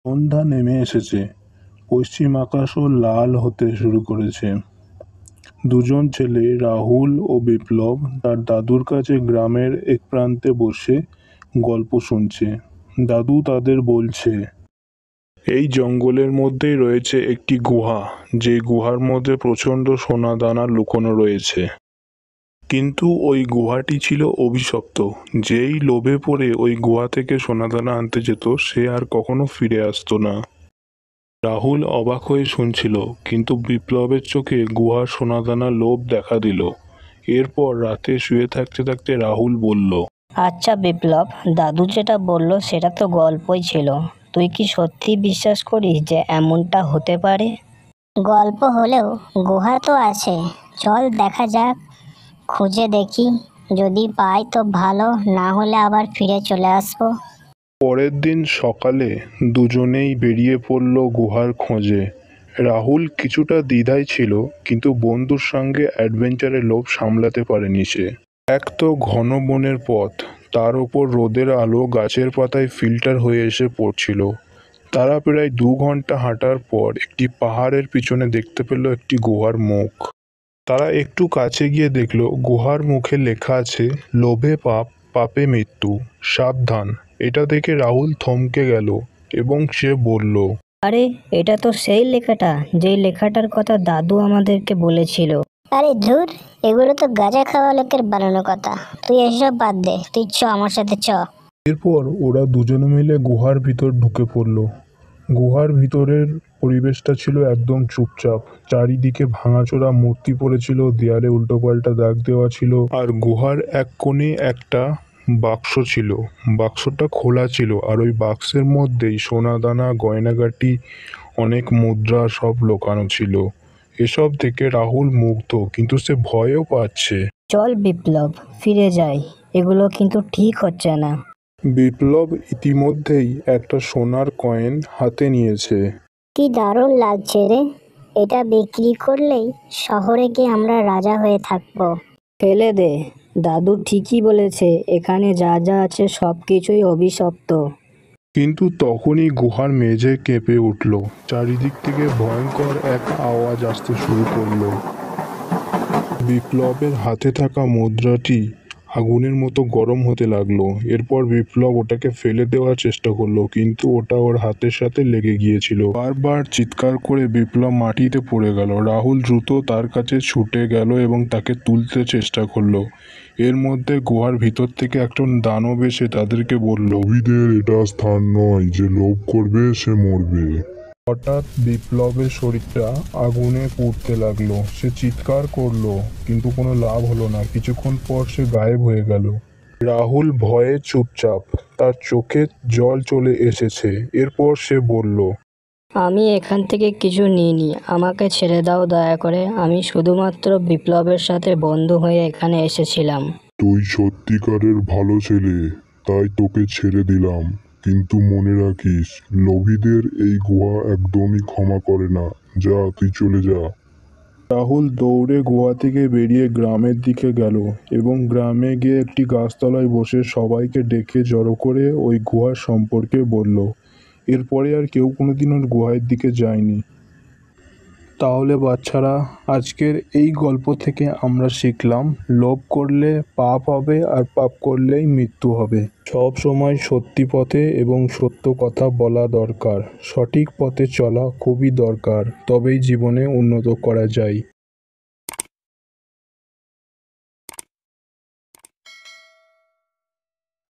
সন্ধ্যা নেমে এসেছে। পশ্চিম আকাশও লাল হতে শুরু করেছে। দুজন ছেলে রাহুল ও বিপ্লব তার দাদুর কাছে গ্রামের এক প্রান্তে বসে গল্প শুনছে। দাদু তাদের বলছে, এই জঙ্গলের মধ্যেই রয়েছে একটি গুহা, যে গুহার মধ্যে প্রচণ্ড সোনাদানা লুকোনো রয়েছে। কিন্তু ওই গুহাটি ছিল অভিশপ্ত। যেই লোভে পড়ে ওই গুহা থেকে সোনাদানা আনতে যেত, সে আর কখনো ফিরে আসতো না। রাহুল অবাক হয়ে শুনছিল, কিন্তু বিপ্লবের চোখে গুহার সোনাদানা লোভ দেখা দিল। এরপর রাতে শুয়ে থাকতে থাকতে রাহুল বলল, আচ্ছা বিপ্লব, দাদু যেটা বলল সেটা তো গল্পই ছিল। তুই কি সত্যি বিশ্বাস করিস যে এমনটা হতে পারে? গল্প হলেও গুহা তো আছে, চল দেখা যাক, খুঁজে দেখি। যদি পাই তো ভালো, না হলে আবার ফিরে চলে আসবো। পরের দিন সকালে দুজনেই বেরিয়ে পড়ল গুহার খোঁজে। রাহুল কিছুটা দ্বিধায় ছিল, কিন্তু বন্ধুর সঙ্গে অ্যাডভেঞ্চারের লোভ সামলাতে পারেনি সে। এক তো ঘন বনের পথ, তার ওপর রোদের আলো গাছের পাতায় ফিল্টার হয়ে এসে পড়ছিল। তারা প্রায় 2 ঘন্টা হাঁটার পর একটি পাহাড়ের পিছনে দেখতে পেল একটি গুহার মুখ। তারা একটু কাছে গিয়ে দেখল গুহার মুখে লেখা আছে, লোভে পাপ, পাপে মৃত্যু, সাবধান। এটা দেখে রাহুল থমকে গেল এবং সে বলল, আরে, এটা তো সেই লেখাটা, যেই লেখাটার কথা দাদু আমাদেরকে বলেছিল। আরে ধুর, এগুলো তো গাঁজা খাওয়া লোকের বানানো কথা। তুই এসব বাদ দে, তুই চ আমার সাথে চ। এরপর ওরা দুজনে মিলে গুহার ভিতর ঢুকে পড়ল। গুহার ভিতরের পরিবেশটা ছিল একদম চুপচাপ। চারিদিকে ভাঙাচোরা মূর্তি পড়েছিল, দেয়ালে উল্টোপাল্টা দাগ দেওয়া ছিল, আর গুহার এক কোণে একটা বাক্স ছিল। বাক্সটা খোলা ছিল, আর ওই বাক্সের মধ্যেই সোনাদানা, গয়নাগাটি, অনেক মুদ্রা সব লোকানো ছিল। এসব থেকে রাহুল মুগ্ধ, কিন্তু সে ভয়ও পাচ্ছে। চল বিপ্লব, ফিরে যাই, এগুলো কিন্তু ঠিক হচ্ছে না। বিপ্লব ইতিমধ্যেই একটা সোনার কয়েন হাতে নিয়েছে। কি দারুণ লাগছে রে, এটা বিক্রি করলেই শহরে গিয়ে আমরা রাজা হয়ে থাকবো। ফেলে দে, দাদু ঠিকই বলেছে, এখানে যা যা আছে সব কিছুই অভিশপ্ত। কিন্তু তখনই গুহার মেঝে কেঁপে উঠল। চারিদিক থেকে ভয়ঙ্কর এক আওয়াজ আসতে শুরু করলো। বিপ্লবের হাতে থাকা মুদ্রাটি আগুনের মতো গরম হতে লাগলো। এরপর বিপ্লব ওটাকে ফেলে দেওয়ার চেষ্টা করলো, কিন্তু ওটা ওর হাতের সাথে লেগে গিয়েছিল। বারবার চিৎকার করে বিপ্লব মাটিতে পড়ে গেল। রাহুল দ্রুত তার কাছে ছুটে গেল এবং তাকে তুলতে চেষ্টা করলো। এর মধ্যে গুহার ভিতর থেকে একজন দানব এসে তাদেরকে বলল, লোভীদের এটা স্থান নয়, যে লোভ করবে সে মরবে। হঠাৎ বিপ্লবের শরীরটা আগুনে পুড়তে লাগলো। সে চিৎকার করলো, কিন্তু কোনো লাভ হলো না। কিছুক্ষণ পর সে গায়েব হয়ে গেল। রাহুল ভয়ে চুপচাপ, তার চোখে জল চলে এসেছে। এরপর সে বলল, আমি এখান থেকে কিছু নিইনি, আমাকে ছেড়ে দাও দয়া করে। আমি শুধুমাত্র বিপ্লবের সাথে বন্ধু হয়ে এখানে এসেছিলাম। তুই সত্যিকারের ভালো ছেলে, তাই তোকে ছেড়ে দিলাম। কিন্তু মনে রাখিস, লোভীদের এই গুহা একদমই ক্ষমা করে না। যা, তুই চলে যা। রাহুল দৌড়ে গুহা থেকে বেরিয়ে গ্রামের দিকে গেল এবং গ্রামে গিয়ে একটি গাছতলায় বসে সবাইকে ডেকে জড়ো করে ওই গুহার সম্পর্কে বলল। এরপরে আর কেউ কোনোদিন ওর গুহার দিকে যায়নি। তাহলে বাচ্চারা, আজকের এই গল্প থেকে আমরা শিখলাম, লোভ করলে পাপ হবে, আর পাপ করলেই মৃত্যু হবে। সব সময় সত্যি পথে এবং সত্য কথা বলা দরকার। সঠিক পথে চলা খুবই দরকার, তবেই জীবনে উন্নত করা যায়।